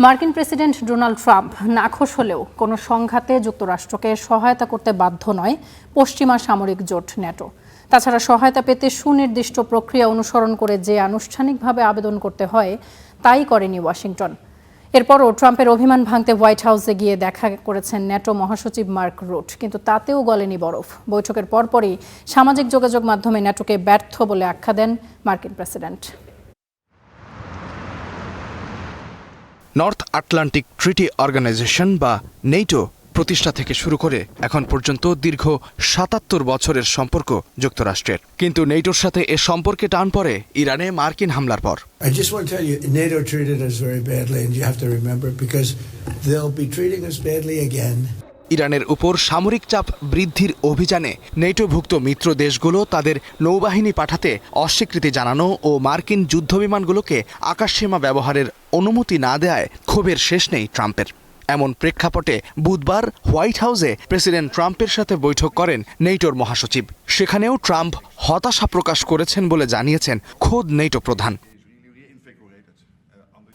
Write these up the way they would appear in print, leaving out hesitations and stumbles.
মার্কিন president Donald Trump নাখোশ হলেও কোনো সংঘাতে যুক্তরাষ্ট্রকে সহায়তা করতে বাধ্য নয় পশ্চিমা সামরিক জোট ন্যাটো। তাছাড়া সহায়তা পেতে সুনির্দিষ্ট প্রক্রিয়া অনুসরণ করে যে আনুষ্ঠানিকভাবে আবেদন করতে হয় তাই করেনি ওয়াশিংটন। এরপরও ট্রাম্পের অভিমান ভাঙতে হোয়াইট হাউসে গিয়ে দেখা করেছেন ন্যাটো মহাসচিব মার্ক রুট, কিন্তু তাতেও গলেনি বরফ। বৈঠকের পরপরই সামাজিক যোগাযোগ মাধ্যমে ন্যাটোকে ব্যর্থ বলে আখ্যা দেন মার্কিন president. North Atlantic treaty organization বা নেটো প্রতিষ্ঠা থেকে শুরু করে এখন পর্যন্ত দীর্ঘ ৭৭ বছরের সম্পর্ক যুক্তরাষ্ট্রের, কিন্তু নেটোর সাথে এ সম্পর্কে টান পড়ে ইরানে মার্কিন হামলার পর। I just want to tell you, NATO treated us very badly, and you have to remember, because they'll be treating us badly again. ইরানের উপর সামরিক চাপ বৃদ্ধির অভিযানে নেটোভুক্ত মিত্র দেশগুলো তাদের নৌবাহিনী পাঠাতে অস্বীকৃতি জানানো ও মার্কিন যুদ্ধবিমানগুলোকে আকাশসীমা ব্যবহারের অনুমতি না দেয়ায় ক্ষোভের শেষ নেই ট্রাম্পের। এমন প্রেক্ষাপটে বুধবার হোয়াইট হাউসে প্রেসিডেন্ট ট্রাম্পের সাথে বৈঠক করেন নেটোর মহাসচিব। সেখানেও ট্রাম্প হতাশা প্রকাশ করেছেন বলে জানিয়েছেন খোদ নেটো প্রধান।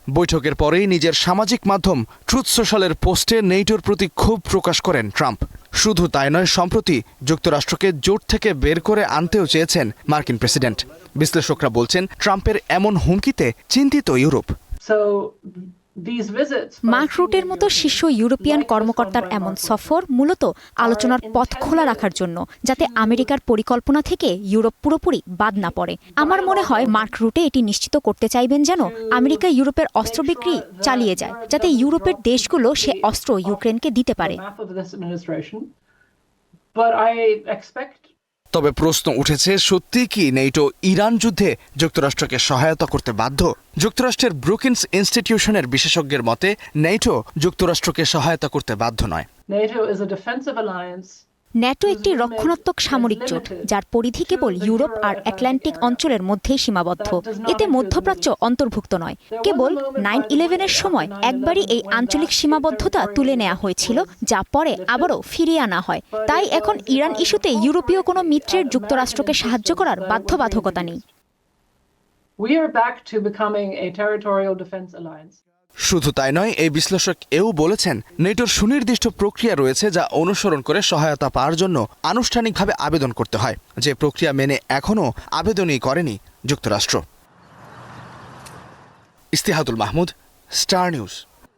বৈঠকের পরেই নিজের সামাজিক মাধ্যম ট্রুথ সোশ্যালের পোস্টে নেটোর প্রতি ক্ষোভ প্রকাশ করেন ট্রাম্প। শুধু তাই নয়, সম্প্রতি যুক্তরাষ্ট্রকে জোট থেকে বের করে আনতেও চেয়েছেন মার্কিন প্রেসিডেন্ট। বিশ্লেষকরা বলছেন, ট্রাম্পের এমন হুমকিতে চিন্তিত ইউরোপ। মার্ক রুটের মতো শীর্ষ ইউরোপিয়ান কর্মকর্তার এমন সফর মূলত আলোচনার পথ খোলা রাখার জন্য, যাতে আমেরিকার পরিকল্পনা থেকে ইউরোপ পুরোপুরি বাদ না পড়ে। আমার মনে হয় মার্ক রুটে এটি নিশ্চিত করতে চাইবেন যেন আমেরিকা ইউরোপের অস্ত্র বিক্রি চালিয়ে যায়, যাতে ইউরোপের দেশগুলো সে অস্ত্র ইউক্রেনকে দিতে পারে। তবে প্রশ্ন উঠেছে, সত্যি কি নেটো ইরান যুদ্ধে যুক্তরাষ্ট্রকে সহায়তা করতে বাধ্য? যুক্তরাষ্ট্রের ব্রুকিন্স ইনস্টিটিউশনের বিশেষজ্ঞের মতে, নেটো যুক্তরাষ্ট্রকে সহায়তা করতে বাধ্য নয়। ন্যাটো একটি রক্ষণাত্মক সামরিক জোট, যার পরিধি কেবল ইউরোপ আর আটলান্টিক অঞ্চলের মধ্যেই সীমাবদ্ধ। এতে মধ্যপ্রাচ্য অন্তর্ভুক্ত নয়। কেবল 9/11-এর সময় একবারই এই আঞ্চলিক সীমাবদ্ধতা তুলে নেওয়া হয়েছিল, যা পরে আবারও ফিরিয়ে আনা হয়। তাই এখন ইরান ইস্যুতে ইউরোপীয় কোনো মিত্রের যুক্তরাষ্ট্রকে সাহায্য করার বাধ্যবাধকতা নেই। শুধু তাই নয়, এই বিশ্লেষক এও বলেছেন, নেটোর সুনির্দিষ্ট প্রক্রিয়া রয়েছে যা অনুসরণ করে সহায়তা পাওয়ার জন্য আনুষ্ঠানিকভাবে আবেদন করতে হয়, যে প্রক্রিয়া মেনে এখনও আবেদনই করেনি যুক্তরাষ্ট্র। ইস্তিহাদুল মাহমুদ, স্টার নিউজ।